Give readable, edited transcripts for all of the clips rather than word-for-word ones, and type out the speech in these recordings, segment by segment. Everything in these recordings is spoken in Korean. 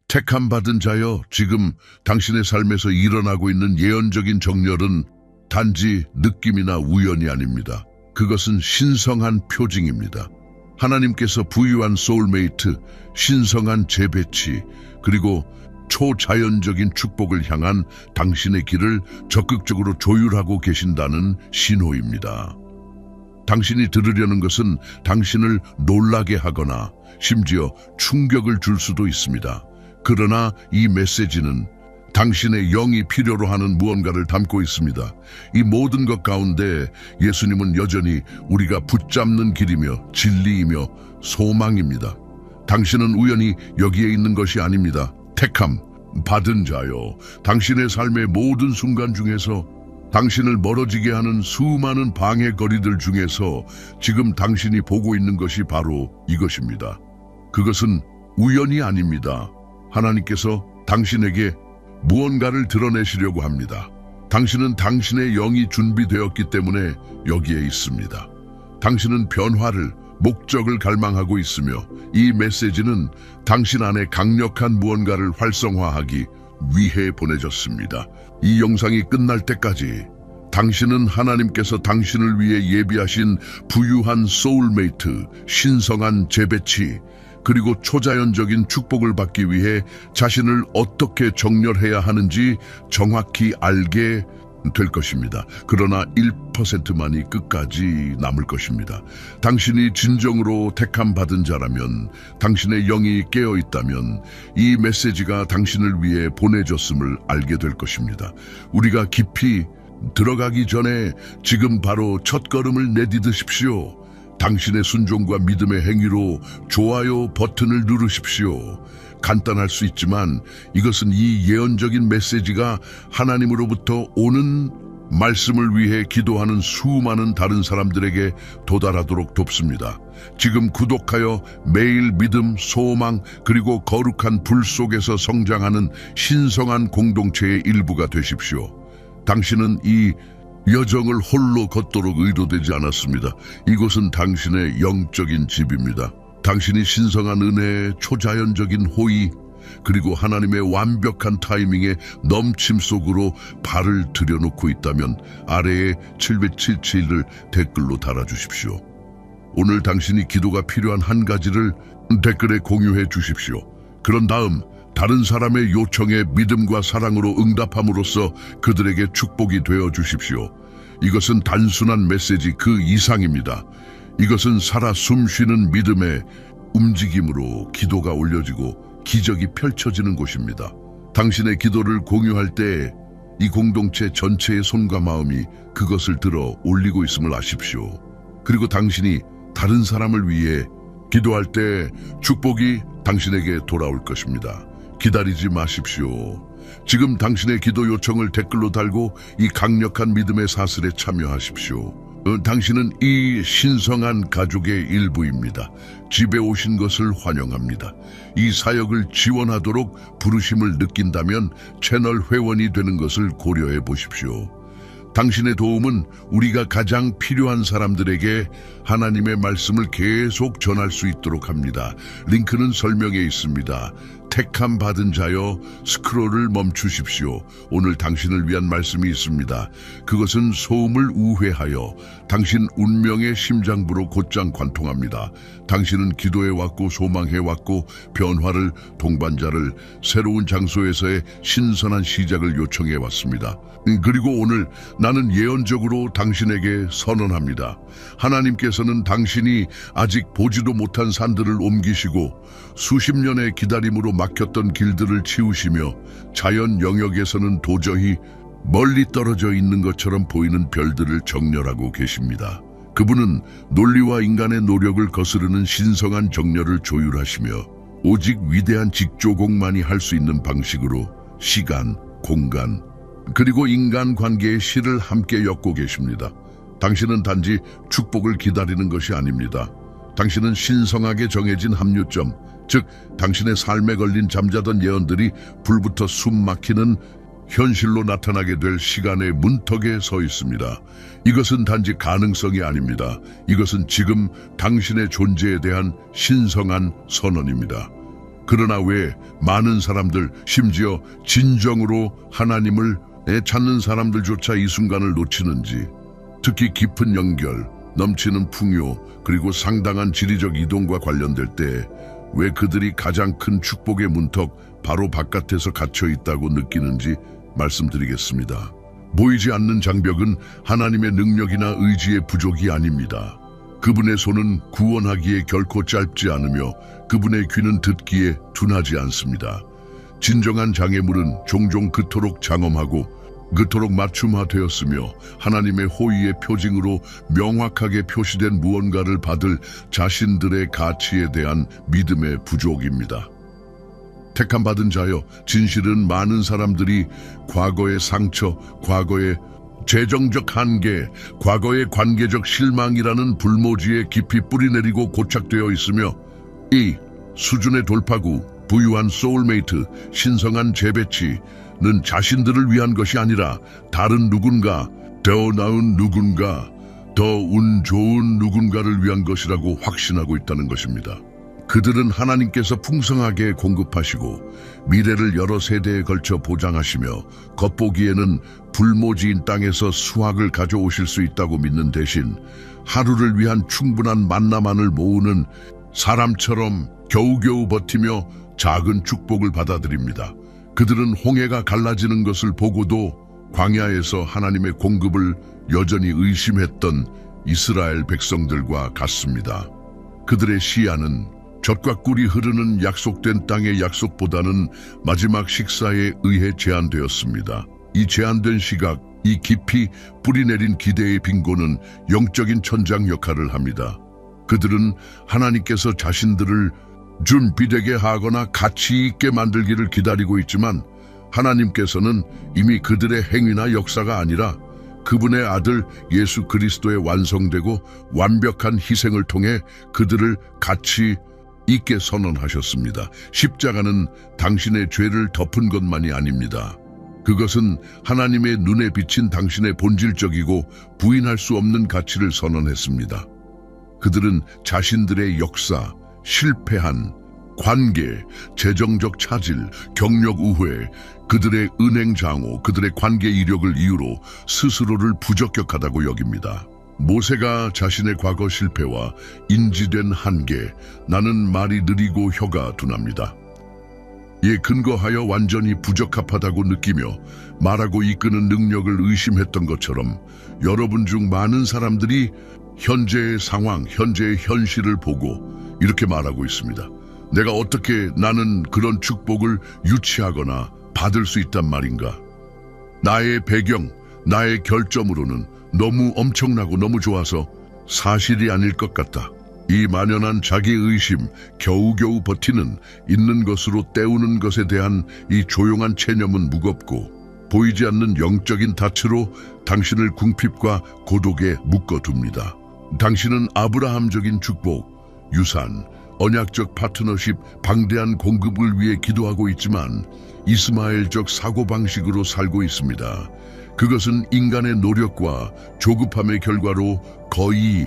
택함 받은 자여, 지금 당신의 삶에서 일어나고 있는 예언적인 정렬은 단지 느낌이나 우연이 아닙니다. 그것은 신성한 표징입니다. 하나님께서 부유한 소울메이트, 신성한 재배치, 그리고 초자연적인 축복을 향한 당신의 길을 적극적으로 조율하고 계신다는 신호입니다. 당신이 들으려는 것은 당신을 놀라게 하거나 심지어 충격을 줄 수도 있습니다. 그러나 이 메시지는 당신의 영이 필요로 하는 무언가를 담고 있습니다. 이 모든 것 가운데 예수님은 여전히 우리가 붙잡는 길이며 진리이며 소망입니다. 당신은 우연히 여기에 있는 것이 아닙니다. 택함 받은 자요, 당신의 삶의 모든 순간 중에서, 당신을 멀어지게 하는 수많은 방해거리들 중에서 지금 당신이 보고 있는 것이 바로 이것입니다. 그것은 우연이 아닙니다. 하나님께서 당신에게 무언가를 드러내시려고 합니다. 당신은 당신의 영이 준비되었기 때문에 여기에 있습니다. 당신은 변화를, 목적을 갈망하고 있으며 이 메시지는 당신 안에 강력한 무언가를 활성화하기 위해 보내졌습니다. 이 영상이 끝날 때까지 당신은 하나님께서 당신을 위해 예비하신 부유한 소울메이트, 신성한 재배치, 그리고 초자연적인 축복을 받기 위해 자신을 어떻게 정렬해야 하는지 정확히 알게 될 것입니다. 그러나 1%만이 끝까지 남을 것입니다. 당신이 진정으로 택함 받은 자라면, 당신의 영이 깨어 있다면 이 메시지가 당신을 위해 보내졌음을 알게 될 것입니다. 우리가 깊이 들어가기 전에 지금 바로 첫걸음을 내디드십시오. 당신의 순종과 믿음의 행위로 좋아요 버튼을 누르십시오. 간단할 수 있지만 이것은 이 예언적인 메시지가 하나님으로부터 오는 말씀을 위해 기도하는 수많은 다른 사람들에게 도달하도록 돕습니다. 지금 구독하여 매일 믿음, 소망, 그리고 거룩한 불 속에서 성장하는 신성한 공동체의 일부가 되십시오. 당신은 이 여정을 홀로 걷도록 의도되지 않았습니다. 이곳은 당신의 영적인 집입니다. 당신이 신성한 은혜, 초자연적인 호의, 그리고 하나님의 완벽한 타이밍에 넘침 속으로 발을 들여놓고 있다면 아래에 777을 댓글로 달아주십시오. 오늘 당신이 기도가 필요한 한 가지를 댓글에 공유해 주십시오. 그런 다음 다른 사람의 요청에 믿음과 사랑으로 응답함으로써 그들에게 축복이 되어 주십시오. 이것은 단순한 메시지 그 이상입니다. 이것은 살아 숨쉬는 믿음의 움직임으로 기도가 올려지고 기적이 펼쳐지는 곳입니다. 당신의 기도를 공유할 때 이 공동체 전체의 손과 마음이 그것을 들어 올리고 있음을 아십시오. 그리고 당신이 다른 사람을 위해 기도할 때 축복이 당신에게 돌아올 것입니다. 기다리지 마십시오. 지금 당신의 기도 요청을 댓글로 달고 이 강력한 믿음의 사슬에 참여하십시오. 당신은 이 신성한 가족의 일부입니다. 집에 오신 것을 환영합니다. 이 사역을 지원하도록 부르심을 느낀다면 채널 회원이 되는 것을 고려해 보십시오. 당신의 도움은 우리가 가장 필요한 사람들에게 하나님의 말씀을 계속 전할 수 있도록 합니다. 링크는 설명에 있습니다. 택함 받은 자여, 스크롤을 멈추십시오. 오늘 당신을 위한 말씀이 있습니다. 그것은 소음을 우회하여 당신 운명의 심장부로 곧장 관통합니다. 당신은 기도해 왔고 소망해 왔고 변화를, 동반자를, 새로운 장소에서의 신선한 시작을 요청해 왔습니다. 그리고 오늘 나는 예언적으로 당신에게 선언합니다. 하나님께서는 당신이 아직 보지도 못한 산들을 옮기시고 수십 년의 기다림으로 막혔던 길들을 치우시며 자연 영역에서는 도저히 멀리 떨어져 있는 것처럼 보이는 별들을 정렬하고 계십니다. 그분은 논리와 인간의 노력을 거스르는 신성한 정렬을 조율하시며 오직 위대한 직조공만이 할 수 있는 방식으로 시간, 공간, 그리고 인간관계의 실을 함께 엮고 계십니다. 당신은 단지 축복을 기다리는 것이 아닙니다. 당신은 신성하게 정해진 합류점, 즉 당신의 삶에 걸린 잠자던 예언들이 불부터 숨막히는 현실로 나타나게 될 시간의 문턱에 서 있습니다. 이것은 단지 가능성이 아닙니다. 이것은 지금 당신의 존재에 대한 신성한 선언입니다. 그러나 왜 많은 사람들, 심지어 진정으로 하나님을 찾는 사람들조차 이 순간을 놓치는지, 특히 깊은 연결, 넘치는 풍요, 그리고 상당한 지리적 이동과 관련될 때 왜 그들이 가장 큰 축복의 문턱 바로 바깥에서 갇혀 있다고 느끼는지 말씀드리겠습니다. 보이지 않는 장벽은 하나님의 능력이나 의지의 부족이 아닙니다. 그분의 손은 구원하기에 결코 짧지 않으며 그분의 귀는 듣기에 둔하지 않습니다. 진정한 장애물은 종종 그토록 장엄하고 그토록 맞춤화되었으며 하나님의 호의의 표징으로 명확하게 표시된 무언가를 받을 자신들의 가치에 대한 믿음의 부족입니다. 택함받은 자여, 진실은 많은 사람들이 과거의 상처, 과거의 재정적 한계, 과거의 관계적 실망이라는 불모지에 깊이 뿌리내리고 고착되어 있으며 이 수준의 돌파구, 부유한 소울메이트, 신성한 재배치는 자신들을 위한 것이 아니라 다른 누군가, 더 나은 누군가, 더 운 좋은 누군가를 위한 것이라고 확신하고 있다는 것입니다. 그들은 하나님께서 풍성하게 공급하시고 미래를 여러 세대에 걸쳐 보장하시며 겉보기에는 불모지인 땅에서 수확을 가져오실 수 있다고 믿는 대신 하루를 위한 충분한 만나만을 모으는 사람처럼 겨우겨우 버티며 작은 축복을 받아들입니다. 그들은 홍해가 갈라지는 것을 보고도 광야에서 하나님의 공급을 여전히 의심했던 이스라엘 백성들과 같습니다. 그들의 시야는 젖과 꿀이 흐르는 약속된 땅의 약속보다는 마지막 식사에 의해 제한되었습니다. 이 제한된 시각, 이 깊이 뿌리내린 기대의 빈곤은 영적인 천장 역할을 합니다. 그들은 하나님께서 자신들을 준비되게 하거나 가치 있게 만들기를 기다리고 있지만 하나님께서는 이미 그들의 행위나 역사가 아니라 그분의 아들 예수 그리스도의 완성되고 완벽한 희생을 통해 그들을 가치 있게 선언하셨습니다. 십자가는 당신의 죄를 덮은 것만이 아닙니다. 그것은 하나님의 눈에 비친 당신의 본질적이고 부인할 수 없는 가치를 선언했습니다. 그들은 자신들의 역사, 실패한 관계, 재정적 차질, 경력 우회, 그들의 은행 장호, 그들의 관계 이력을 이유로 스스로를 부적격하다고 여깁니다. 모세가 자신의 과거 실패와 인지된 한계, 나는 말이 느리고 혀가 둔합니다. 이에 근거하여 완전히 부적합하다고 느끼며 말하고 이끄는 능력을 의심했던 것처럼 여러분 중 많은 사람들이 현재의 상황, 현재의 현실을 보고 이렇게 말하고 있습니다. 내가 어떻게 나는 그런 축복을 유치하거나 받을 수 있단 말인가? 나의 배경, 나의 결점으로는 너무 엄청나고 너무 좋아서 사실이 아닐 것 같다. 이 만연한 자기의심, 겨우겨우 버티는 있는 것으로 때우는 것에 대한 이 조용한 체념은 무겁고 보이지 않는 영적인 닻으로 당신을 궁핍과 고독에 묶어둡니다. 당신은 아브라함적인 축복, 유산, 언약적 파트너십, 방대한 공급을 위해 기도하고 있지만 이스마엘적 사고방식으로 살고 있습니다. 그것은 인간의 노력과 조급함의 결과로 거의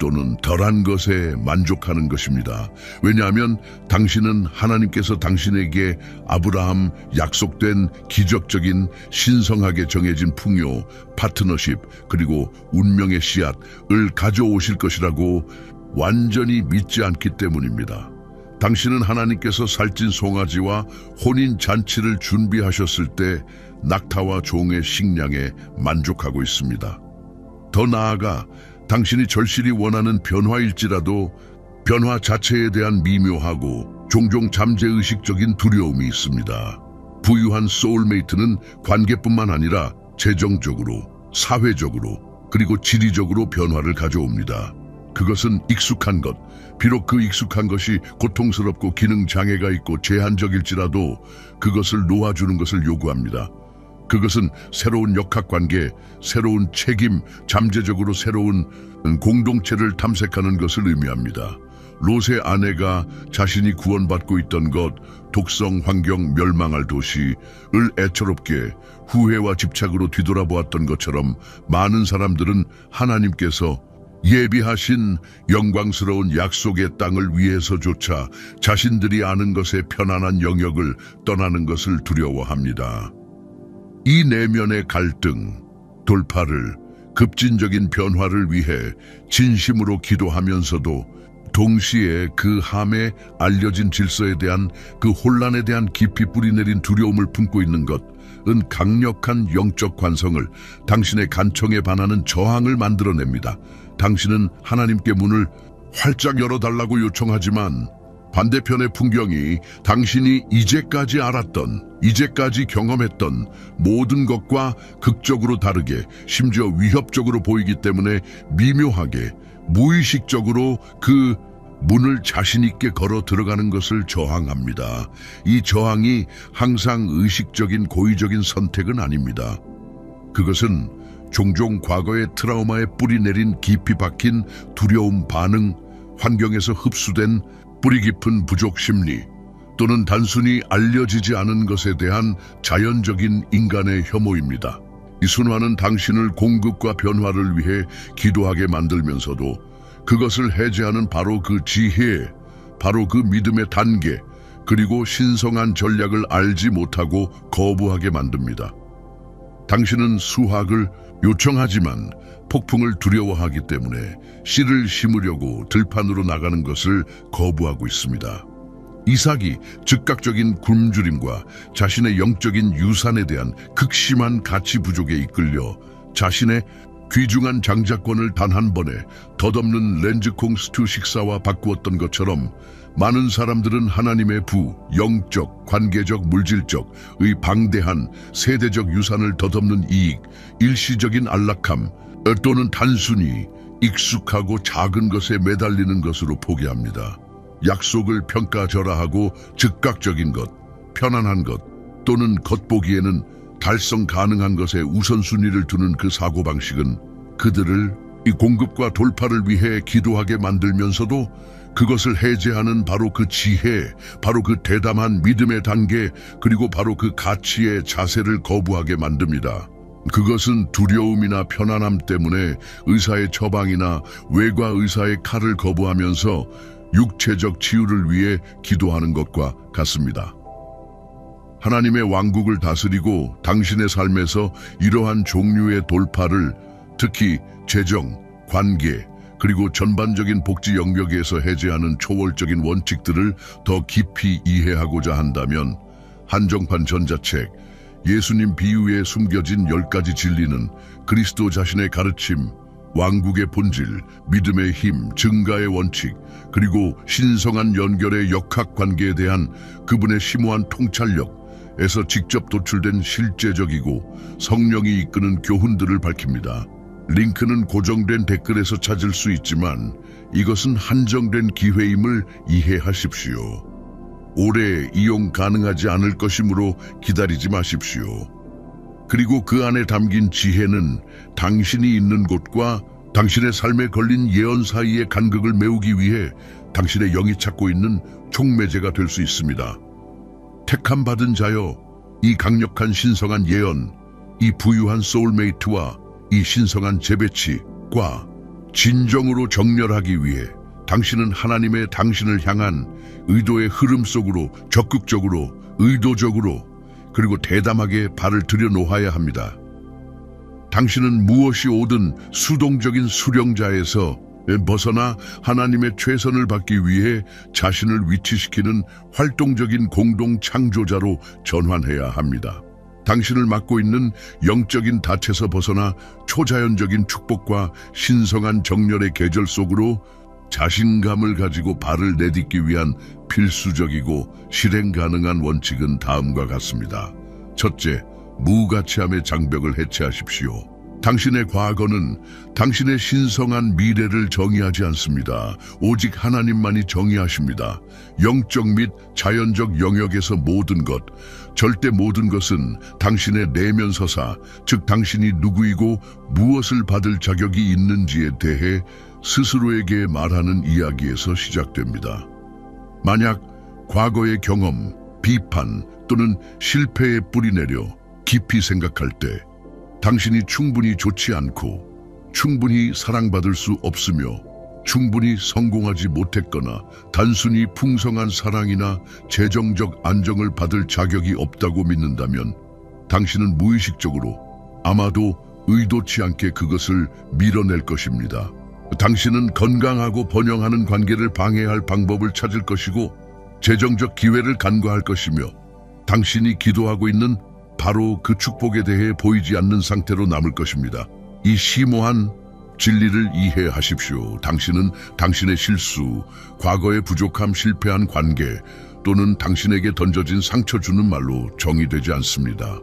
또는 덜한 것에 만족하는 것입니다. 왜냐하면 당신은 하나님께서 당신에게 아브라함 약속된 기적적인 신성하게 정해진 풍요, 파트너십, 그리고 운명의 씨앗을 가져오실 것이라고 완전히 믿지 않기 때문입니다. 당신은 하나님께서 살찐 송아지와 혼인 잔치를 준비하셨을 때 낙타와 종의 식량에 만족하고 있습니다. 더 나아가 당신이 절실히 원하는 변화일지라도 변화 자체에 대한 미묘하고 종종 잠재의식적인 두려움이 있습니다. 부유한 소울메이트는 관계뿐만 아니라 재정적으로, 사회적으로, 그리고 지리적으로 변화를 가져옵니다. 그것은 익숙한 것, 비록 그 익숙한 것이 고통스럽고 기능 장애가 있고 제한적일지라도 그것을 놓아주는 것을 요구합니다. 그것은 새로운 역학관계, 새로운 책임, 잠재적으로 새로운 공동체를 탐색하는 것을 의미합니다. 롯의 아내가 자신이 구원받고 있던 것, 독성 환경 멸망할 도시를 애처롭게 후회와 집착으로 뒤돌아보았던 것처럼 많은 사람들은 하나님께서 예비하신 영광스러운 약속의 땅을 위해서조차 자신들이 아는 것의 편안한 영역을 떠나는 것을 두려워합니다. 이 내면의 갈등, 돌파를, 급진적인 변화를 위해 진심으로 기도하면서도 동시에 그 함에 알려진 질서에 대한 그 혼란에 대한 깊이 뿌리내린 두려움을 품고 있는 것은 강력한 영적 관성을, 당신의 간청에 반하는 저항을 만들어냅니다. 당신은 하나님께 문을 활짝 열어달라고 요청하지만 반대편의 풍경이 당신이 이제까지 알았던, 이제까지 경험했던 모든 것과 극적으로 다르게, 심지어 위협적으로 보이기 때문에 미묘하게, 무의식적으로 그 문을 자신 있게 걸어 들어가는 것을 저항합니다. 이 저항이 항상 의식적인 고의적인 선택은 아닙니다. 그것은 종종 과거의 트라우마에 뿌리 내린 깊이 박힌 두려움 반응, 환경에서 흡수된 뿌리 깊은 부족 심리, 또는 단순히 알려지지 않은 것에 대한 자연적인 인간의 혐오입니다. 이 순환은 당신을 공급과 변화를 위해 기도하게 만들면서도 그것을 해제하는 바로 그 지혜, 바로 그 믿음의 단계, 그리고 신성한 전략을 알지 못하고 거부하게 만듭니다. 당신은 수확을 요청하지만 폭풍을 두려워하기 때문에 씨를 심으려고 들판으로 나가는 것을 거부하고 있습니다. 이삭이 즉각적인 굶주림과 자신의 영적인 유산에 대한 극심한 가치 부족에 이끌려 자신의 귀중한 장자권을 단 한 번에 덧없는 렌즈콩 스튜 식사와 바꾸었던 것처럼 많은 사람들은 하나님의 영적, 관계적, 물질적의 방대한 세대적 유산을 덧없는 이익, 일시적인 안락함, 또는 단순히 익숙하고 작은 것에 매달리는 것으로 포기합니다. 약속을 평가절하하고 즉각적인 것, 편안한 것, 또는 겉보기에는 달성 가능한 것에 우선순위를 두는 그 사고방식은 그들을 이 공급과 돌파를 위해 기도하게 만들면서도 그것을 해제하는 바로 그 지혜, 바로 그 대담한 믿음의 단계, 그리고 바로 그 가치의 자세를 거부하게 만듭니다. 그것은 두려움이나 편안함 때문에 의사의 처방이나 외과 의사의 칼을 거부하면서 육체적 치유를 위해 기도하는 것과 같습니다. 하나님의 왕국을 다스리고 당신의 삶에서 이러한 종류의 돌파를, 특히 재정, 관계, 그리고 전반적인 복지 영역에서 해제하는 초월적인 원칙들을 더 깊이 이해하고자 한다면 한정판 전자책 예수님 비유에 숨겨진 10가지 진리는 그리스도 자신의 가르침, 왕국의 본질, 믿음의 힘, 증가의 원칙, 그리고 신성한 연결의 역학관계에 대한 그분의 심오한 통찰력에서 직접 도출된 실제적이고 성령이 이끄는 교훈들을 밝힙니다. 링크는 고정된 댓글에서 찾을 수 있지만 이것은 한정된 기회임을 이해하십시오. 오래 이용 가능하지 않을 것이므로 기다리지 마십시오. 그리고 그 안에 담긴 지혜는 당신이 있는 곳과 당신의 삶에 걸린 예언 사이의 간극을 메우기 위해 당신의 영이 찾고 있는 촉매제가 될 수 있습니다. 택함 받은 자여, 이 강력한 신성한 예언, 이 부유한 소울메이트와 이 신성한 재배치과 진정으로 정렬하기 위해 당신은 하나님의 당신을 향한 의도의 흐름 속으로 적극적으로, 의도적으로, 그리고 대담하게 발을 들여놓아야 합니다. 당신은 무엇이 오든 수동적인 수령자에서 벗어나 하나님의 최선을 받기 위해 자신을 위치시키는 활동적인 공동 창조자로 전환해야 합니다. 당신을 맡고 있는 영적인 닻에서 벗어나 초자연적인 축복과 신성한 정렬의 계절 속으로 자신감을 가지고 발을 내딛기 위한 필수적이고 실행 가능한 원칙은 다음과 같습니다. 첫째, 무가치함의 장벽을 해체하십시오. 당신의 과거는 당신의 신성한 미래를 정의하지 않습니다. 오직 하나님만이 정의하십니다. 영적 및 자연적 영역에서 모든 것, 절대 모든 것은 당신의 내면 서사, 즉 당신이 누구이고 무엇을 받을 자격이 있는지에 대해 스스로에게 말하는 이야기에서 시작됩니다. 만약 과거의 경험, 비판 또는 실패에 뿌리 내려 깊이 생각할 때 당신이 충분히 좋지 않고 충분히 사랑받을 수 없으며 충분히 성공하지 못했거나 단순히 풍성한 사랑이나 재정적 안정을 받을 자격이 없다고 믿는다면 당신은 무의식적으로 아마도 의도치 않게 그것을 밀어낼 것입니다. 당신은 건강하고 번영하는 관계를 방해할 방법을 찾을 것이고 재정적 기회를 간과할 것이며 당신이 기도하고 있는 바로 그 축복에 대해 보이지 않는 상태로 남을 것입니다. 이 심오한 진리를 이해하십시오. 당신은 당신의 실수, 과거의 부족함, 실패한 관계 또는 당신에게 던져진 상처 주는 말로 정의되지 않습니다.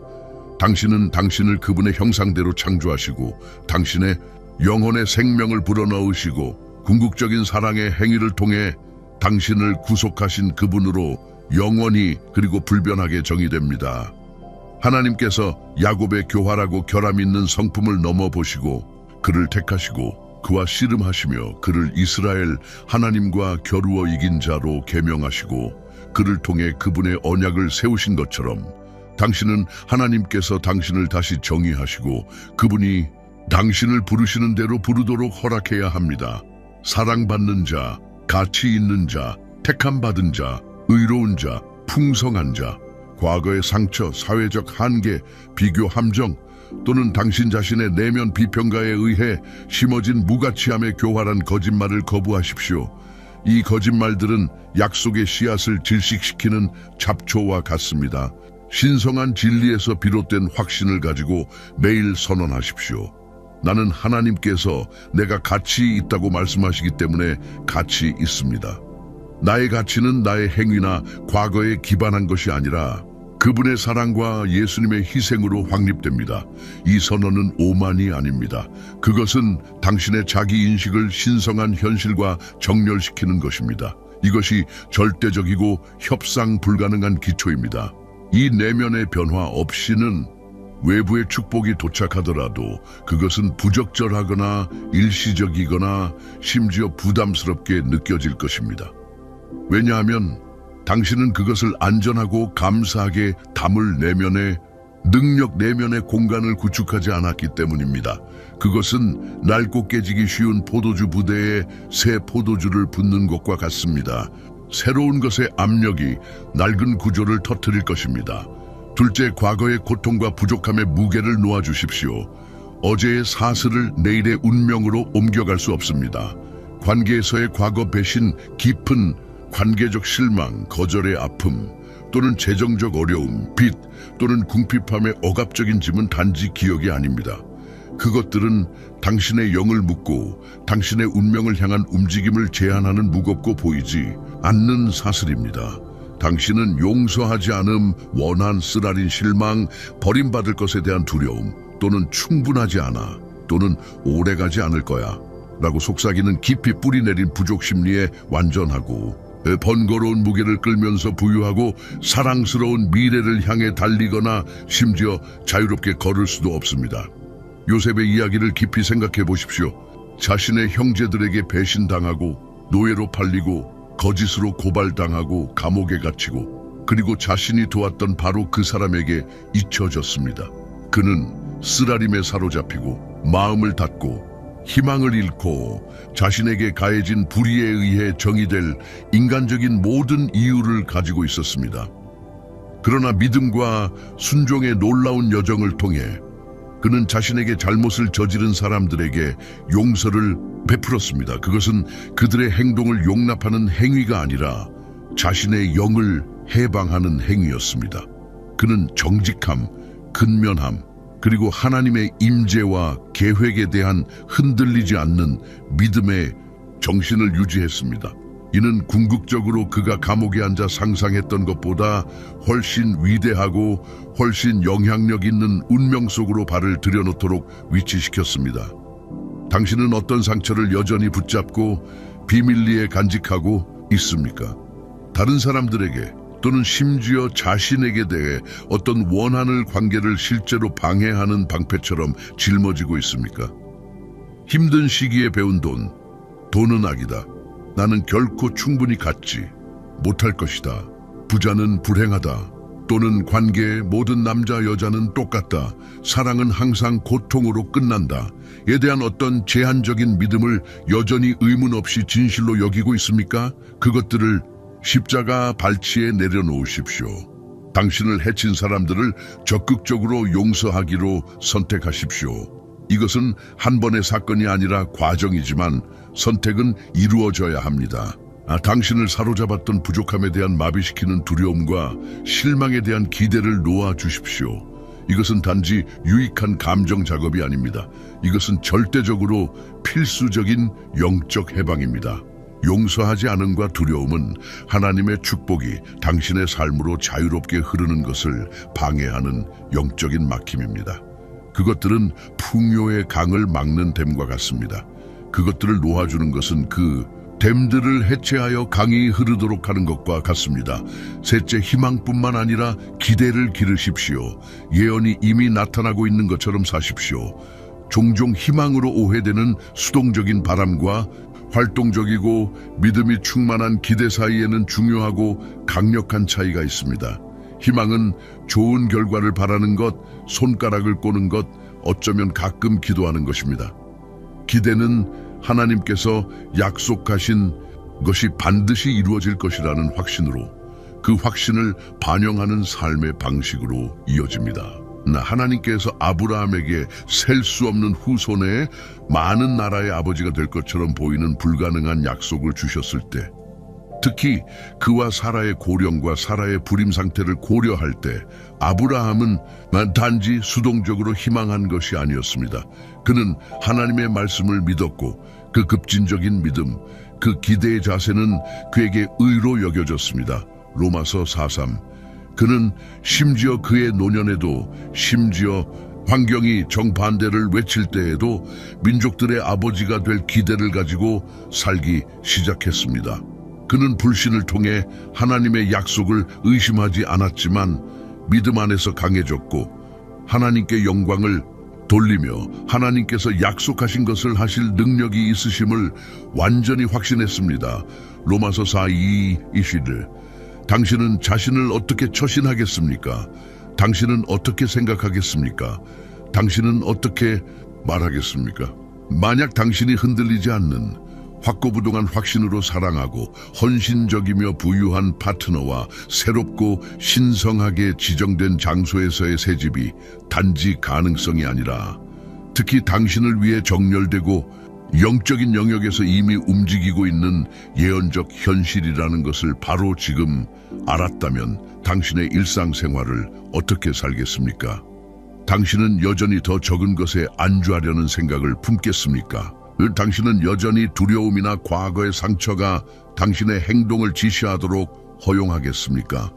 당신은 당신을 그분의 형상대로 창조하시고 당신의 영혼의 생명을 불어넣으시고 궁극적인 사랑의 행위를 통해 당신을 구속하신 그분으로 영원히 그리고 불변하게 정의됩니다. 하나님께서 야곱의 교활하고 결함 있는 성품을 넘어보시고 그를 택하시고 그와 씨름하시며 그를 이스라엘 하나님과 겨루어 이긴 자로 계명하시고 그를 통해 그분의 언약을 세우신 것처럼 당신은 하나님께서 당신을 다시 정의하시고 그분이 당신을 부르시는 대로 부르도록 허락해야 합니다. 사랑받는 자, 가치 있는 자, 택함받은 자, 의로운 자, 풍성한 자, 과거의 상처, 사회적 한계, 비교 함정 또는 당신 자신의 내면 비평가에 의해 심어진 무가치함의 교활한 거짓말을 거부하십시오. 이 거짓말들은 약속의 씨앗을 질식시키는 잡초와 같습니다. 신성한 진리에서 비롯된 확신을 가지고 매일 선언하십시오. 나는 하나님께서 내가 가치 있다고 말씀하시기 때문에 가치 있습니다. 나의 가치는 나의 행위나 과거에 기반한 것이 아니라 그분의 사랑과 예수님의 희생으로 확립됩니다. 이 선언은 오만이 아닙니다. 그것은 당신의 자기인식을 신성한 현실과 정렬시키는 것입니다. 이것이 절대적이고 협상 불가능한 기초입니다. 이 내면의 변화 없이는 외부의 축복이 도착하더라도 그것은 부적절하거나 일시적이거나 심지어 부담스럽게 느껴질 것입니다. 왜냐하면 당신은 그것을 안전하고 감사하게 담을 내면의 능력 내면의 공간을 구축하지 않았기 때문입니다. 그것은 낡고 깨지기 쉬운 포도주 부대에 새 포도주를 붓는 것과 같습니다. 새로운 것의 압력이 낡은 구조를 터뜨릴 것입니다. 둘째, 과거의 고통과 부족함의 무게를 놓아주십시오. 어제의 사슬을 내일의 운명으로 옮겨갈 수 없습니다. 관계에서의 과거 배신, 깊은 관계적 실망, 거절의 아픔, 또는 재정적 어려움, 빚, 또는 궁핍함의 억압적인 짐은 단지 기억이 아닙니다. 그것들은 당신의 영을 묶고 당신의 운명을 향한 움직임을 제한하는 무겁고 보이지 않는 사슬입니다. 당신은 용서하지 않음, 원한, 쓰라린 실망, 버림받을 것에 대한 두려움, 또는 충분하지 않아, 또는 오래가지 않을 거야 라고 속삭이는 깊이 뿌리내린 부족 심리에 완전하고 번거로운 무게를 끌면서 부유하고 사랑스러운 미래를 향해 달리거나 심지어 자유롭게 걸을 수도 없습니다. 요셉의 이야기를 깊이 생각해 보십시오. 자신의 형제들에게 배신당하고 노예로 팔리고 거짓으로 고발당하고 감옥에 갇히고 그리고 자신이 도왔던 바로 그 사람에게 잊혀졌습니다. 그는 쓰라림에 사로잡히고 마음을 닫고 희망을 잃고 자신에게 가해진 불의에 의해 정의될 인간적인 모든 이유를 가지고 있었습니다. 그러나 믿음과 순종의 놀라운 여정을 통해 그는 자신에게 잘못을 저지른 사람들에게 용서를 베풀었습니다. 그것은 그들의 행동을 용납하는 행위가 아니라 자신의 영을 해방하는 행위였습니다. 그는 정직함, 근면함, 그리고 하나님의 임재와 계획에 대한 흔들리지 않는 믿음의 정신을 유지했습니다. 이는 궁극적으로 그가 감옥에 앉아 상상했던 것보다 훨씬 위대하고 훨씬 영향력 있는 운명 속으로 발을 들여놓도록 위치시켰습니다. 당신은 어떤 상처를 여전히 붙잡고 비밀리에 간직하고 있습니까? 다른 사람들에게 또는 심지어 자신에게 대해 어떤 원한을 관계를 실제로 방해하는 방패처럼 짊어지고 있습니까? 힘든 시기에 배운 돈은 악이다. 나는 결코 충분히 갖지 못할 것이다. 부자는 불행하다. 또는 관계의 모든 남자 여자는 똑같다. 사랑은 항상 고통으로 끝난다. 에 대한 어떤 제한적인 믿음을 여전히 의문 없이 진실로 여기고 있습니까? 그것들을 십자가 발치에 내려놓으십시오. 당신을 해친 사람들을 적극적으로 용서하기로 선택하십시오. 이것은 한 번의 사건이 아니라 과정이지만 선택은 이루어져야 합니다. 당신을 사로잡았던 부족함에 대한 마비시키는 두려움과 실망에 대한 기대를 놓아주십시오. 이것은 단지 유익한 감정 작업이 아닙니다. 이것은 절대적으로 필수적인 영적 해방입니다. 용서하지 않음과 두려움은 하나님의 축복이 당신의 삶으로 자유롭게 흐르는 것을 방해하는 영적인 막힘입니다. 그것들은 풍요의 강을 막는 댐과 같습니다. 그것들을 놓아주는 것은 그 댐들을 해체하여 강이 흐르도록 하는 것과 같습니다. 셋째, 희망뿐만 아니라 기대를 기르십시오. 예언이 이미 나타나고 있는 것처럼 사십시오. 종종 희망으로 오해되는 수동적인 바람과 활동적이고 믿음이 충만한 기대 사이에는 중요하고 강력한 차이가 있습니다. 희망은 좋은 결과를 바라는 것, 손가락을 꼬는 것, 어쩌면 가끔 기도하는 것입니다. 기대는 하나님께서 약속하신 것이 반드시 이루어질 것이라는 확신으로, 그 확신을 반영하는 삶의 방식으로 이어집니다. 하나님께서 아브라함에게 셀 수 없는 후손에 많은 나라의 아버지가 될 것처럼 보이는 불가능한 약속을 주셨을 때, 특히 그와 사라의 고령과 사라의 불임 상태를 고려할 때 아브라함은 단지 수동적으로 희망한 것이 아니었습니다. 그는 하나님의 말씀을 믿었고 그 급진적인 믿음, 그 기대의 자세는 그에게 의로 여겨졌습니다. 로마서 4:3. 그는 심지어 그의 노년에도, 심지어 환경이 정반대를 외칠 때에도 민족들의 아버지가 될 기대를 가지고 살기 시작했습니다. 그는 불신을 통해 하나님의 약속을 의심하지 않았지만 믿음 안에서 강해졌고 하나님께 영광을 돌리며 하나님께서 약속하신 것을 하실 능력이 있으심을 완전히 확신했습니다. 로마서 4:22. 당신은 자신을 어떻게 처신하겠습니까? 당신은 어떻게 생각하겠습니까? 당신은 어떻게 말하겠습니까? 만약 당신이 흔들리지 않는 확고부동한 확신으로 사랑하고 헌신적이며 부유한 파트너와 새롭고 신성하게 지정된 장소에서의 새집이 단지 가능성이 아니라 특히 당신을 위해 정렬되고 영적인 영역에서 이미 움직이고 있는 예언적 현실이라는 것을 바로 지금 알았다면 당신의 일상생활을 어떻게 살겠습니까? 당신은 여전히 더 적은 것에 안주하려는 생각을 품겠습니까? 당신은 여전히 두려움이나 과거의 상처가 당신의 행동을 지시하도록 허용하겠습니까?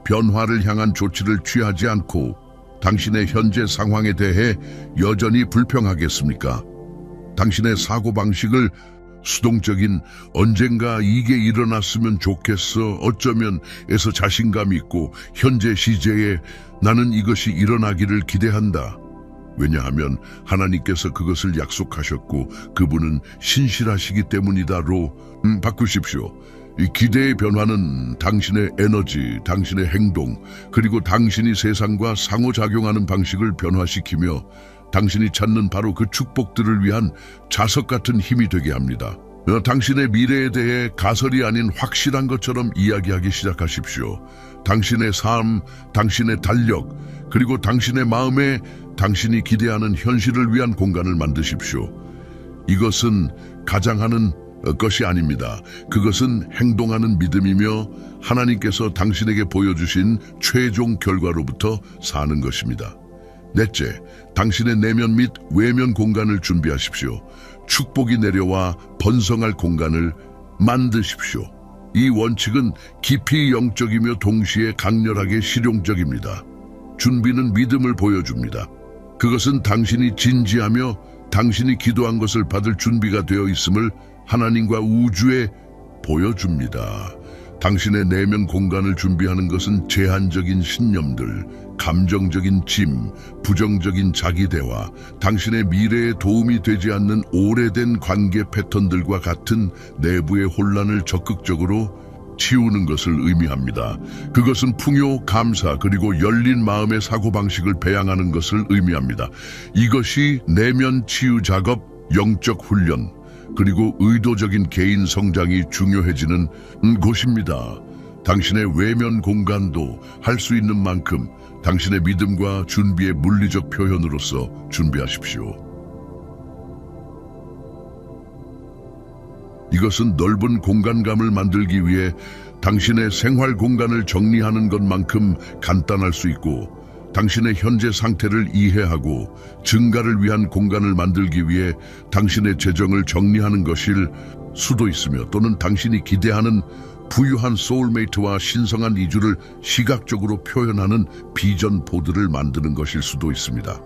변화를 향한 조치를 취하지 않고 당신의 현재 상황에 대해 여전히 불평하겠습니까? 당신의 사고방식을 수동적인 언젠가 이게 일어났으면 좋겠어, 어쩌면 에서 자신감 있고 현재 시제에 나는 이것이 일어나기를 기대한다. 왜냐하면 하나님께서 그것을 약속하셨고 그분은 신실하시기 때문이다로 바꾸십시오. 이 기대의 변화는 당신의 에너지, 당신의 행동, 그리고 당신이 세상과 상호작용하는 방식을 변화시키며 당신이 찾는 바로 그 축복들을 위한 자석 같은 힘이 되게 합니다. 당신의 미래에 대해 가설이 아닌 확실한 것처럼 이야기하기 시작하십시오. 당신의 삶, 당신의 달력, 그리고 당신의 마음에 당신이 기대하는 현실을 위한 공간을 만드십시오. 이것은 가장하는 것이 아닙니다. 그것은 행동하는 믿음이며 하나님께서 당신에게 보여주신 최종 결과로부터 사는 것입니다. 넷째, 당신의 내면 및 외면 공간을 준비하십시오. 축복이 내려와 번성할 공간을 만드십시오. 이 원칙은 깊이 영적이며 동시에 강렬하게 실용적입니다. 준비는 믿음을 보여줍니다. 그것은 당신이 진지하며 당신이 기도한 것을 받을 준비가 되어 있음을 하나님과 우주에 보여줍니다. 당신의 내면 공간을 준비하는 것은 제한적인 신념들, 감정적인 짐, 부정적인 자기대화, 당신의 미래에 도움이 되지 않는 오래된 관계 패턴들과 같은 내부의 혼란을 적극적으로 치우는 것을 의미합니다. 그것은 풍요, 감사, 그리고 열린 마음의 사고방식을 배양하는 것을 의미합니다. 이것이 내면 치유 작업, 영적 훈련, 그리고 의도적인 개인 성장이 중요해지는 곳입니다. 당신의 외면 공간도 할 수 있는 만큼 당신의 믿음과 준비의 물리적 표현으로서 준비하십시오. 이것은 넓은 공간감을 만들기 위해 당신의 생활 공간을 정리하는 것만큼 간단할 수 있고, 당신의 현재 상태를 이해하고 증가를 위한 공간을 만들기 위해 당신의 재정을 정리하는 것일 수도 있으며, 또는 당신이 기대하는 부유한 소울메이트와 신성한 이주를 시각적으로 표현하는 비전 보드를 만드는 것일 수도 있습니다.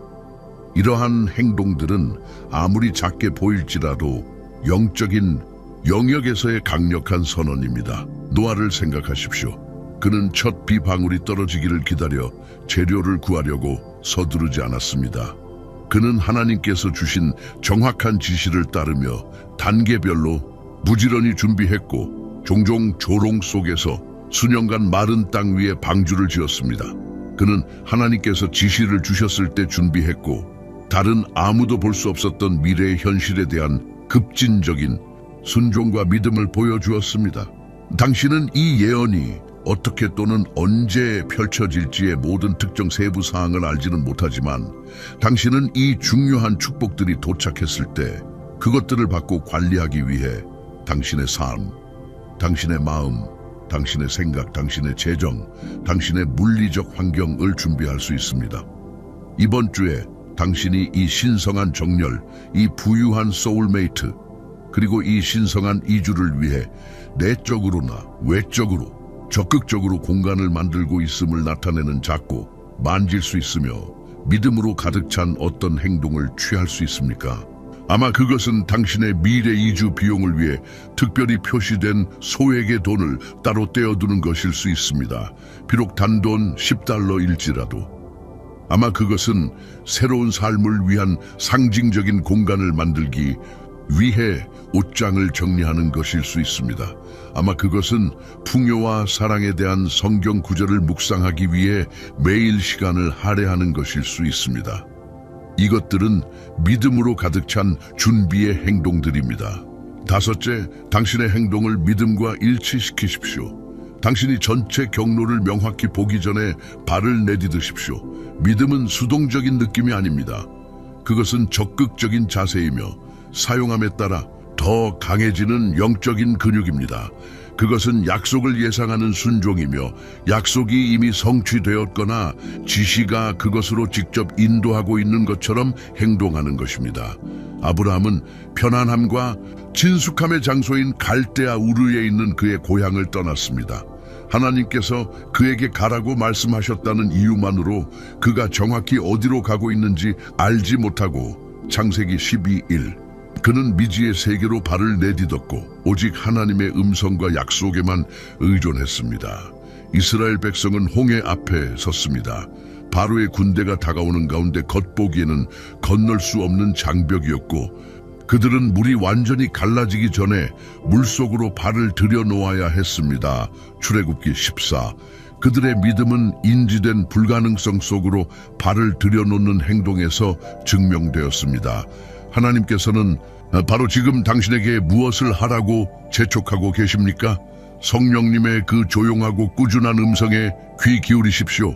이러한 행동들은 아무리 작게 보일지라도 영적인 영역에서의 강력한 선언입니다. 노아를 생각하십시오. 그는 첫 비방울이 떨어지기를 기다려 재료를 구하려고 서두르지 않았습니다. 그는 하나님께서 주신 정확한 지시를 따르며 단계별로 부지런히 준비했고, 종종 조롱 속에서 수년간 마른 땅 위에 방주를 지었습니다. 그는 하나님께서 지시를 주셨을 때 준비했고, 다른 아무도 볼 수 없었던 미래의 현실에 대한 급진적인 순종과 믿음을 보여주었습니다. 당신은 이 예언이 어떻게 또는 언제 펼쳐질지의 모든 특정 세부 사항을 알지는 못하지만, 당신은 이 중요한 축복들이 도착했을 때 그것들을 받고 관리하기 위해 당신의 삶, 당신의 마음, 당신의 생각, 당신의 재정, 당신의 물리적 환경을 준비할 수 있습니다. 이번 주에 당신이 이 신성한 정렬, 이 부유한 소울메이트, 그리고 이 신성한 이주를 위해 내적으로나 외적으로 적극적으로 공간을 만들고 있음을 나타내는 작고 만질 수 있으며 믿음으로 가득 찬 어떤 행동을 취할 수 있습니까? 아마 그것은 당신의 미래 이주 비용을 위해 특별히 표시된 소액의 돈을 따로 떼어두는 것일 수 있습니다. 비록 단돈 $10일지라도. 아마 그것은 새로운 삶을 위한 상징적인 공간을 만들기 위해 옷장을 정리하는 것일 수 있습니다. 아마 그것은 풍요와 사랑에 대한 성경 구절을 묵상하기 위해 매일 시간을 할애하는 것일 수 있습니다. 이것들은 믿음으로 가득 찬 준비의 행동들입니다. 다섯째, 당신의 행동을 믿음과 일치시키십시오. 당신이 전체 경로를 명확히 보기 전에 발을 내디드십시오. 믿음은 수동적인 느낌이 아닙니다. 그것은 적극적인 자세이며 사용함에 따라 더 강해지는 영적인 근육입니다. 그것은 약속을 예상하는 순종이며, 약속이 이미 성취되었거나 지시가 그것으로 직접 인도하고 있는 것처럼 행동하는 것입니다. 아브라함은 편안함과 친숙함의 장소인 갈대아 우르에 있는 그의 고향을 떠났습니다. 하나님께서 그에게 가라고 말씀하셨다는 이유만으로 그가 정확히 어디로 가고 있는지 알지 못하고 창세기 12일 그는 미지의 세계로 발을 내딛었고 오직 하나님의 음성과 약속에만 의존했습니다. 이스라엘 백성은 홍해 앞에 섰습니다. 바로의 군대가 다가오는 가운데 겉보기에는 건널 수 없는 장벽이었고, 그들은 물이 완전히 갈라지기 전에 물속으로 발을 들여놓아야 했습니다. 출애굽기 14. 그들의 믿음은 인지된 불가능성 속으로 발을 들여놓는 행동에서 증명되었습니다. 하나님께서는 바로 지금 당신에게 무엇을 하라고 재촉하고 계십니까? 성령님의 그 조용하고 꾸준한 음성에 귀 기울이십시오.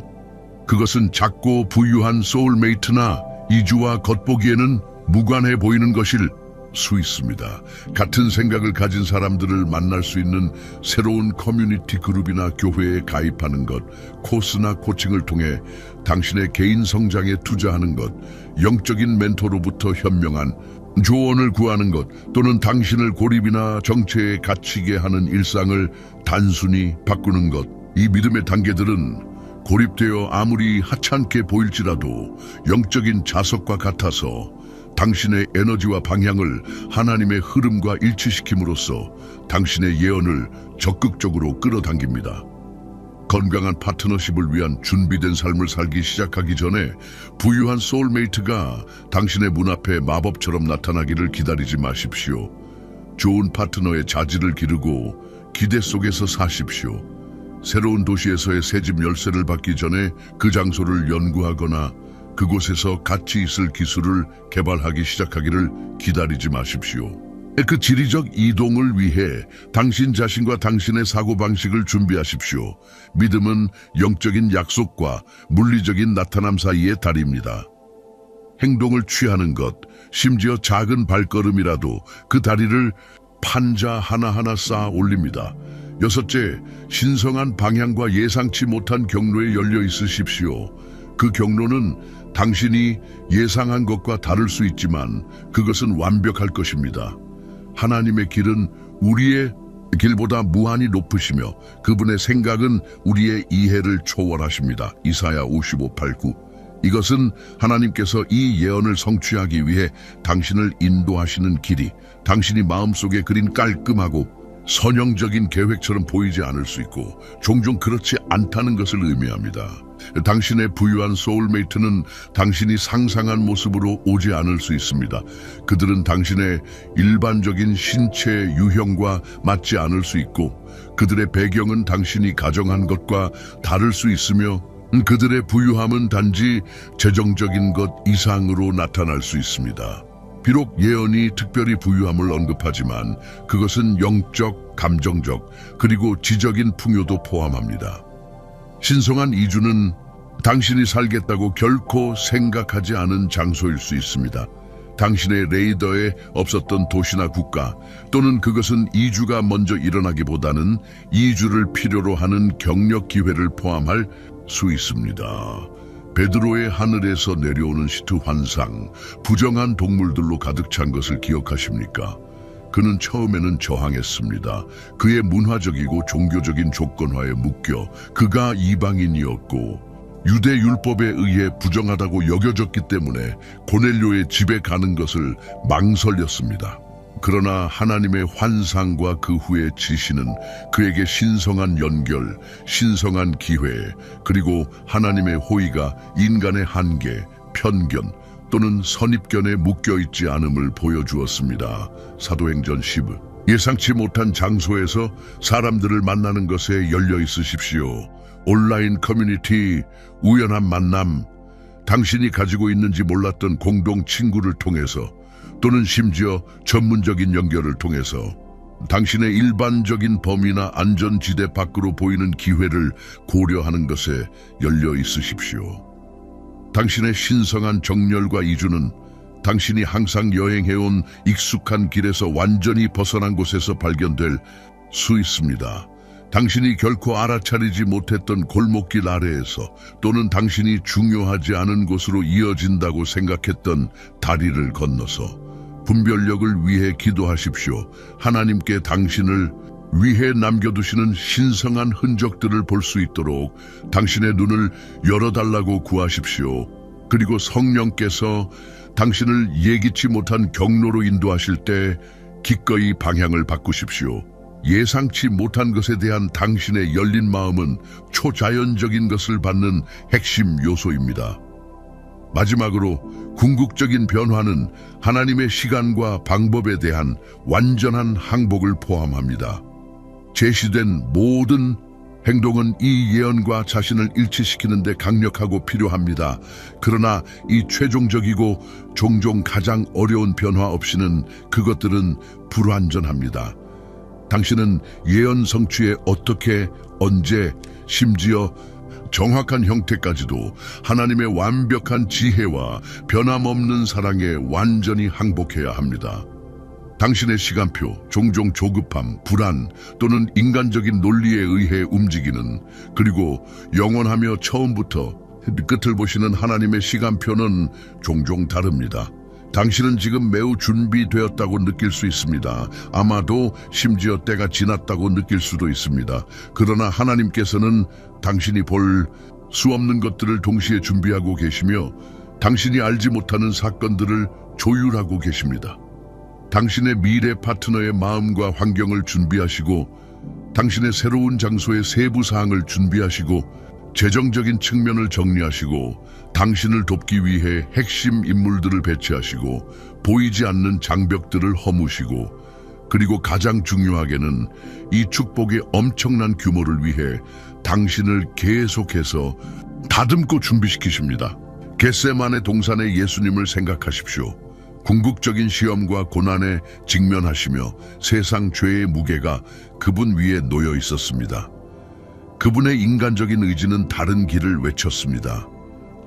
그것은 작고 부유한 소울메이트나 이주와 겉보기에는 무관해 보이는 것일 수 있습니다. 같은 생각을 가진 사람들을 만날 수 있는 새로운 커뮤니티 그룹이나 교회에 가입하는 것, 코스나 코칭을 통해 당신의 개인 성장에 투자하는 것, 영적인 멘토로부터 현명한 조언을 구하는 것, 또는 당신을 고립이나 정체에 갇히게 하는 일상을 단순히 바꾸는 것. 이 믿음의 단계들은 고립되어 아무리 하찮게 보일지라도 영적인 자석과 같아서 당신의 에너지와 방향을 하나님의 흐름과 일치시킴으로써 당신의 예언을 적극적으로 끌어당깁니다. 건강한 파트너십을 위한 준비된 삶을 살기 시작하기 전에 부유한 소울메이트가 당신의 문 앞에 마법처럼 나타나기를 기다리지 마십시오. 좋은 파트너의 자질을 기르고 기대 속에서 사십시오. 새로운 도시에서의 새집 열쇠를 받기 전에 그 장소를 연구하거나 그곳에서 가치 있을 기술을 개발하기 시작하기를 기다리지 마십시오. 그 지리적 이동을 위해 당신 자신과 당신의 사고방식을 준비하십시오. 믿음은 영적인 약속과 물리적인 나타남 사이의 다리입니다. 행동을 취하는 것, 심지어 작은 발걸음이라도 그 다리를 판자 하나하나 쌓아 올립니다. 여섯째, 신성한 방향과 예상치 못한 경로에 열려 있으십시오. 그 경로는 당신이 예상한 것과 다를 수 있지만 그것은 완벽할 것입니다. 하나님의 길은 우리의 길보다 무한히 높으시며 그분의 생각은 우리의 이해를 초월하십니다. 이사야 55:8-9. 이것은 하나님께서 이 예언을 성취하기 위해 당신을 인도하시는 길이 당신이 마음속에 그린 깔끔하고 선형적인 계획처럼 보이지 않을 수 있고 종종 그렇지 않다는 것을 의미합니다. 당신의 부유한 소울메이트는 당신이 상상한 모습으로 오지 않을 수 있습니다. 그들은 당신의 일반적인 신체 유형과 맞지 않을 수 있고 그들의 배경은 당신이 가정한 것과 다를 수 있으며 그들의 부유함은 단지 재정적인 것 이상으로 나타날 수 있습니다. 비록 예언이 특별히 부유함을 언급하지만 그것은 영적, 감정적, 그리고 지적인 풍요도 포함합니다. 신성한 이주는 당신이 살겠다고 결코 생각하지 않은 장소일 수 있습니다. 당신의 레이더에 없었던 도시나 국가 또는 그것은 이주가 먼저 일어나기보다는 이주를 필요로 하는 경력 기회를 포함할 수 있습니다. 베드로의 하늘에서 내려오는 시트 환상, 부정한 동물들로 가득 찬 것을 기억하십니까? 그는 처음에는 저항했습니다. 그의 문화적이고 종교적인 조건화에 묶여 그가 이방인이었고 유대 율법에 의해 부정하다고 여겨졌기 때문에 고넬료의 집에 가는 것을 망설였습니다. 그러나 하나님의 환상과 그 후의 지시는 그에게 신성한 연결, 신성한 기회, 그리고 하나님의 호의가 인간의 한계, 편견 또는 선입견에 묶여있지 않음을 보여주었습니다. 사도행전 10. 예상치 못한 장소에서 사람들을 만나는 것에 열려 있으십시오. 온라인 커뮤니티, 우연한 만남, 당신이 가지고 있는지 몰랐던 공동 친구를 통해서 또는 심지어 전문적인 연결을 통해서 당신의 일반적인 범위나 안전지대 밖으로 보이는 기회를 고려하는 것에 열려 있으십시오. 당신의 신성한 정열과 이주는 당신이 항상 여행해온 익숙한 길에서 완전히 벗어난 곳에서 발견될 수 있습니다. 당신이 결코 알아차리지 못했던 골목길 아래에서 또는 당신이 중요하지 않은 곳으로 이어진다고 생각했던 다리를 건너서 분별력을 위해 기도하십시오. 하나님께 당신을 위해 남겨두시는 신성한 흔적들을 볼 수 있도록 당신의 눈을 열어달라고 구하십시오. 그리고 성령께서 당신을 예기치 못한 경로로 인도하실 때 기꺼이 방향을 바꾸십시오. 예상치 못한 것에 대한 당신의 열린 마음은 초자연적인 것을 받는 핵심 요소입니다. 마지막으로 궁극적인 변화는 하나님의 시간과 방법에 대한 완전한 항복을 포함합니다. 제시된 모든 행동은 이 예언과 자신을 일치시키는 데 강력하고 필요합니다. 그러나 이 최종적이고 종종 가장 어려운 변화 없이는 그것들은 불완전합니다. 당신은 예언 성취에 어떻게, 언제, 심지어 정확한 형태까지도 하나님의 완벽한 지혜와 변함없는 사랑에 완전히 항복해야 합니다. 당신의 시간표, 종종 조급함, 불안 또는 인간적인 논리에 의해 움직이는, 그리고 영원하며 처음부터 끝을 보시는 하나님의 시간표는 종종 다릅니다. 당신은 지금 매우 준비되었다고 느낄 수 있습니다. 아마도 심지어 때가 지났다고 느낄 수도 있습니다. 그러나 하나님께서는 당신이 볼 수 없는 것들을 동시에 준비하고 계시며 당신이 알지 못하는 사건들을 조율하고 계십니다. 당신의 미래 파트너의 마음과 환경을 준비하시고 당신의 새로운 장소의 세부 사항을 준비하시고 재정적인 측면을 정리하시고 당신을 돕기 위해 핵심 인물들을 배치하시고 보이지 않는 장벽들을 허무시고 그리고 가장 중요하게는 이 축복의 엄청난 규모를 위해 당신을 계속해서 다듬고 준비시키십니다. 겟세마네 동산의 예수님을 생각하십시오. 궁극적인 시험과 고난에 직면하시며 세상 죄의 무게가 그분 위에 놓여 있었습니다. 그분의 인간적인 의지는 다른 길을 외쳤습니다.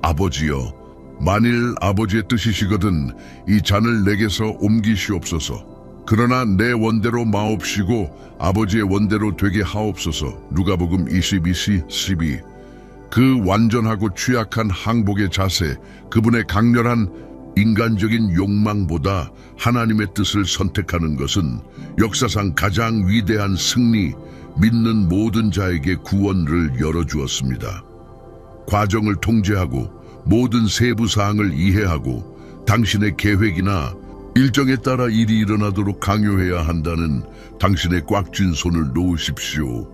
아버지여, 만일 아버지의 뜻이시거든 이 잔을 내게서 옮기시옵소서. 그러나 내 원대로 마옵시고 아버지의 원대로 되게 하옵소서. 누가복음 22:12. 그 완전하고 취약한 항복의 자세, 그분의 강렬한 인간적인 욕망보다 하나님의 뜻을 선택하는 것은 역사상 가장 위대한 승리, 믿는 모든 자에게 구원을 열어주었습니다. 과정을 통제하고 모든 세부 사항을 이해하고 당신의 계획이나 일정에 따라 일이 일어나도록 강요해야 한다는 당신의 꽉 쥔 손을 놓으십시오.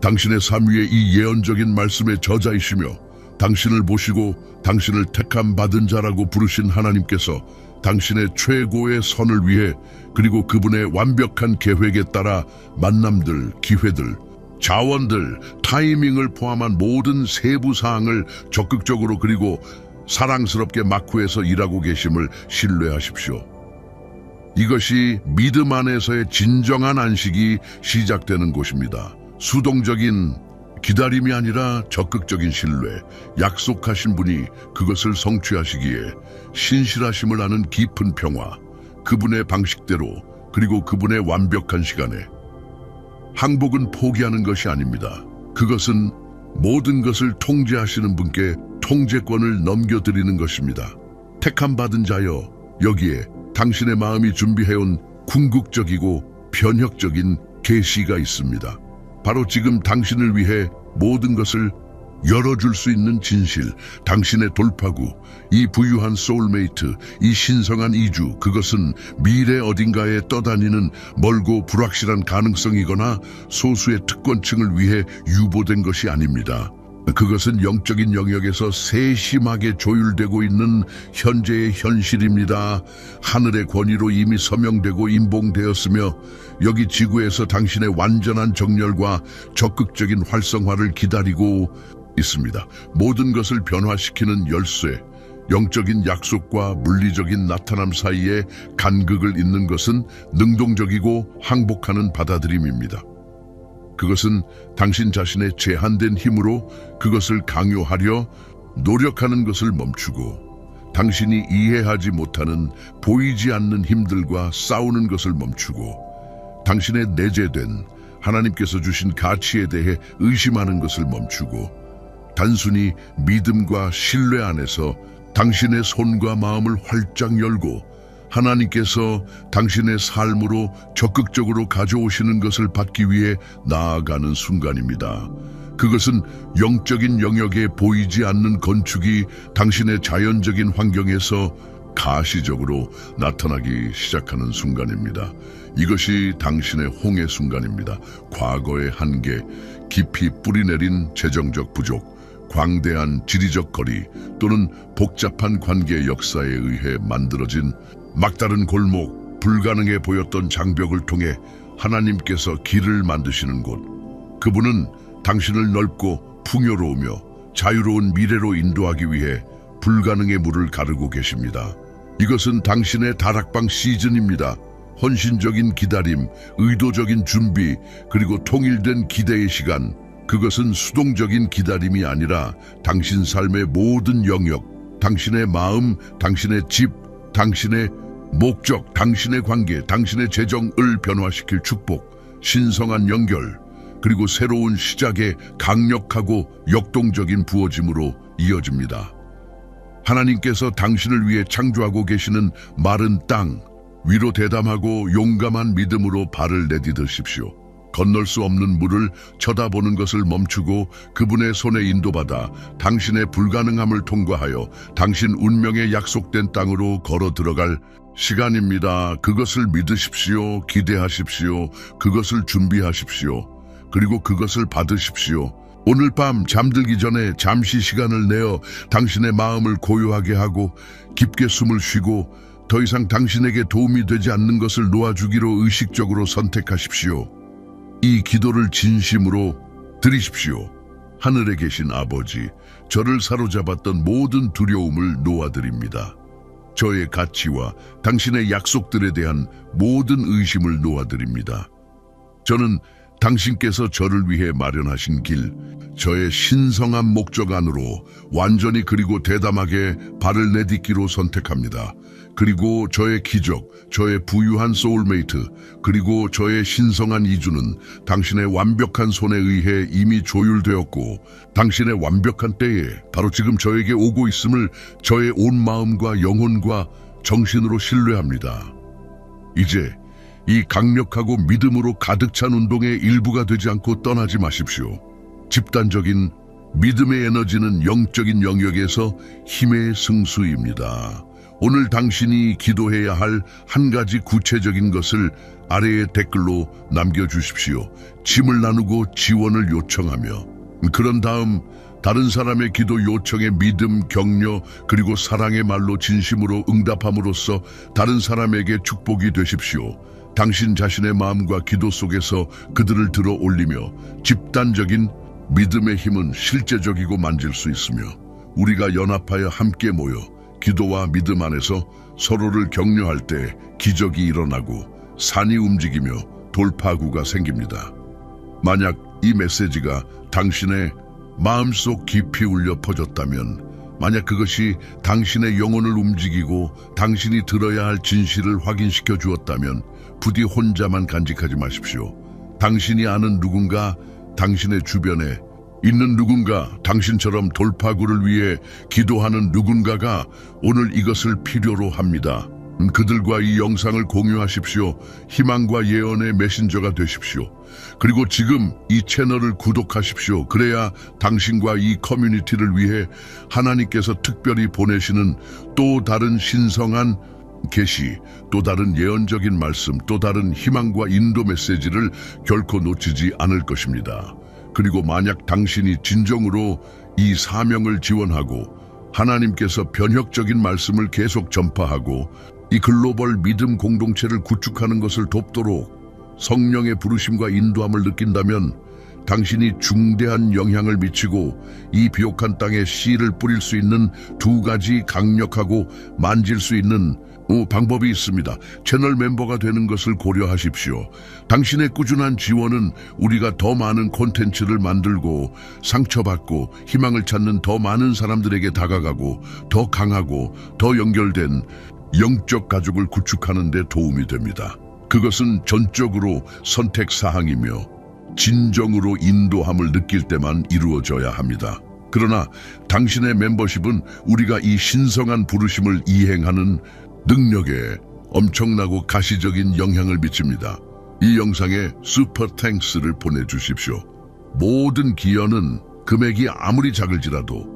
당신의 삶 위에 이 예언적인 말씀의 저자이시며 당신을 보시고 당신을 택함 받은 자라고 부르신 하나님께서 당신의 최고의 선을 위해 그리고 그분의 완벽한 계획에 따라 만남들, 기회들, 자원들, 타이밍을 포함한 모든 세부 사항을 적극적으로 그리고 사랑스럽게 마쿠에서 일하고 계심을 신뢰하십시오. 이것이 믿음 안에서의 진정한 안식이 시작되는 곳입니다. 수동적인 기다림이 아니라 적극적인 신뢰, 약속하신 분이 그것을 성취하시기에 신실하심을 아는 깊은 평화, 그분의 방식대로 그리고 그분의 완벽한 시간에. 항복은 포기하는 것이 아닙니다. 그것은 모든 것을 통제하시는 분께 통제권을 넘겨드리는 것입니다. 택함 받은 자여, 여기에 당신의 마음이 준비해온 궁극적이고 변혁적인 계시가 있습니다. 바로 지금 당신을 위해 모든 것을 열어줄 수 있는 진실, 당신의 돌파구, 이 부유한 소울메이트, 이 신성한 이주, 그것은 미래 어딘가에 떠다니는 멀고 불확실한 가능성이거나 소수의 특권층을 위해 유보된 것이 아닙니다. 그것은 영적인 영역에서 세심하게 조율되고 있는 현재의 현실입니다. 하늘의 권위로 이미 서명되고 임봉되었으며 여기 지구에서 당신의 완전한 정렬과 적극적인 활성화를 기다리고 있습니다. 모든 것을 변화시키는 열쇠, 영적인 약속과 물리적인 나타남 사이에 간극을 잇는 것은 능동적이고 항복하는 받아들임입니다. 그것은 당신 자신의 제한된 힘으로 그것을 강요하려 노력하는 것을 멈추고 당신이 이해하지 못하는 보이지 않는 힘들과 싸우는 것을 멈추고 당신의 내재된 하나님께서 주신 가치에 대해 의심하는 것을 멈추고 단순히 믿음과 신뢰 안에서 당신의 손과 마음을 활짝 열고 하나님께서 당신의 삶으로 적극적으로 가져오시는 것을 받기 위해 나아가는 순간입니다. 그것은 영적인 영역에 보이지 않는 건축이 당신의 자연적인 환경에서 가시적으로 나타나기 시작하는 순간입니다. 이것이 당신의 홍해 순간입니다. 과거의 한계, 깊이 뿌리내린 재정적 부족, 광대한 지리적 거리 또는 복잡한 관계 역사에 의해 만들어진 막다른 골목, 불가능해 보였던 장벽을 통해 하나님께서 길을 만드시는 곳. 그분은 당신을 넓고 풍요로우며 자유로운 미래로 인도하기 위해 불가능의 물을 가르고 계십니다. 이것은 당신의 다락방 시즌입니다. 헌신적인 기다림, 의도적인 준비, 그리고 통일된 기대의 시간. 그것은 수동적인 기다림이 아니라 당신 삶의 모든 영역, 당신의 마음, 당신의 집, 당신의 목적, 당신의 관계, 당신의 재정을 변화시킬 축복, 신성한 연결, 그리고 새로운 시작의 강력하고 역동적인 부어짐으로 이어집니다. 하나님께서 당신을 위해 창조하고 계시는 마른 땅 위로 대담하고 용감한 믿음으로 발을 내디드십시오. 건널 수 없는 물을 쳐다보는 것을 멈추고 그분의 손에 인도받아 당신의 불가능함을 통과하여 당신 운명에 약속된 땅으로 걸어 들어갈 시간입니다. 그것을 믿으십시오. 기대하십시오. 그것을 준비하십시오. 그리고 그것을 받으십시오. 오늘 밤 잠들기 전에 잠시 시간을 내어 당신의 마음을 고요하게 하고 깊게 숨을 쉬고 더 이상 당신에게 도움이 되지 않는 것을 놓아주기로 의식적으로 선택하십시오. 이 기도를 진심으로 드리십시오. 하늘에 계신 아버지, 저를 사로잡았던 모든 두려움을 놓아드립니다. 저의 가치와 당신의 약속들에 대한 모든 의심을 놓아드립니다. 저는 당신께서 저를 위해 마련하신 길, 저의 신성한 목적 안으로 완전히 그리고 대담하게 발을 내딛기로 선택합니다. 그리고 저의 기적, 저의 부유한 소울메이트, 그리고 저의 신성한 이주는 당신의 완벽한 손에 의해 이미 조율되었고 당신의 완벽한 때에 바로 지금 저에게 오고 있음을 저의 온 마음과 영혼과 정신으로 신뢰합니다. 이제 이 강력하고 믿음으로 가득 찬 운동의 일부가 되지 않고 떠나지 마십시오. 집단적인 믿음의 에너지는 영적인 영역에서 힘의 승수입니다. 오늘 당신이 기도해야 할 한 가지 구체적인 것을 아래의 댓글로 남겨주십시오. 짐을 나누고 지원을 요청하며 그런 다음 다른 사람의 기도 요청에 믿음, 격려, 그리고 사랑의 말로 진심으로 응답함으로써 다른 사람에게 축복이 되십시오. 당신 자신의 마음과 기도 속에서 그들을 들어 올리며 집단적인 믿음의 힘은 실제적이고 만질 수 있으며 우리가 연합하여 함께 모여 기도와 믿음 안에서 서로를 격려할 때 기적이 일어나고 산이 움직이며 돌파구가 생깁니다. 만약 이 메시지가 당신의 마음속 깊이 울려 퍼졌다면, 만약 그것이 당신의 영혼을 움직이고 당신이 들어야 할 진실을 확인시켜 주었다면 부디 혼자만 간직하지 마십시오. 당신이 아는 누군가, 당신의 주변에 있는 누군가, 당신처럼 돌파구를 위해 기도하는 누군가가 오늘 이것을 필요로 합니다. 그들과 이 영상을 공유하십시오. 희망과 예언의 메신저가 되십시오. 그리고 지금 이 채널을 구독하십시오. 그래야 당신과 이 커뮤니티를 위해 하나님께서 특별히 보내시는 또 다른 신성한 계시, 또 다른 예언적인 말씀, 또 다른 희망과 인도 메시지를 결코 놓치지 않을 것입니다. 그리고 만약 당신이 진정으로 이 사명을 지원하고 하나님께서 변혁적인 말씀을 계속 전파하고 이 글로벌 믿음 공동체를 구축하는 것을 돕도록 성령의 부르심과 인도함을 느낀다면 당신이 중대한 영향을 미치고 이 비옥한 땅에 씨를 뿌릴 수 있는 두 가지 강력하고 만질 수 있는 방법이 있습니다. 채널 멤버가 되는 것을 고려하십시오. 당신의 꾸준한 지원은 우리가 더 많은 콘텐츠를 만들고 상처받고 희망을 찾는 더 많은 사람들에게 다가가고 더 강하고 더 연결된 영적 가족을 구축하는 데 도움이 됩니다. 그것은 전적으로 선택사항이며 진정으로 인도함을 느낄 때만 이루어져야 합니다. 그러나 당신의 멤버십은 우리가 이 신성한 부르심을 이행하는 능력에 엄청나고 가시적인 영향을 미칩니다. 이 영상에 슈퍼 탱크스를 보내주십시오. 모든 기여는 금액이 아무리 작을지라도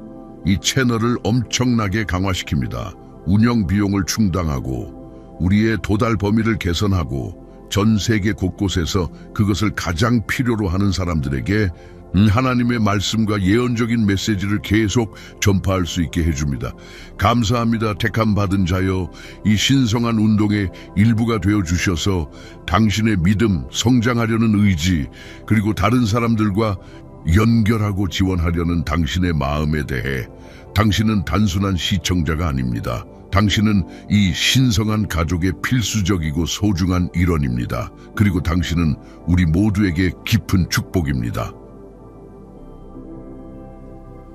이 채널을 엄청나게 강화시킵니다. 운영 비용을 충당하고 우리의 도달 범위를 개선하고 전 세계 곳곳에서 그것을 가장 필요로 하는 사람들에게 하나님의 말씀과 예언적인 메시지를 계속 전파할 수 있게 해줍니다. 감사합니다. 택함 받은 자여, 이 신성한 운동의 일부가 되어주셔서 당신의 믿음, 성장하려는 의지, 그리고 다른 사람들과 연결하고 지원하려는 당신의 마음에 대해 당신은 단순한 시청자가 아닙니다. 당신은 이 신성한 가족의 필수적이고 소중한 일원입니다. 그리고 당신은 우리 모두에게 깊은 축복입니다.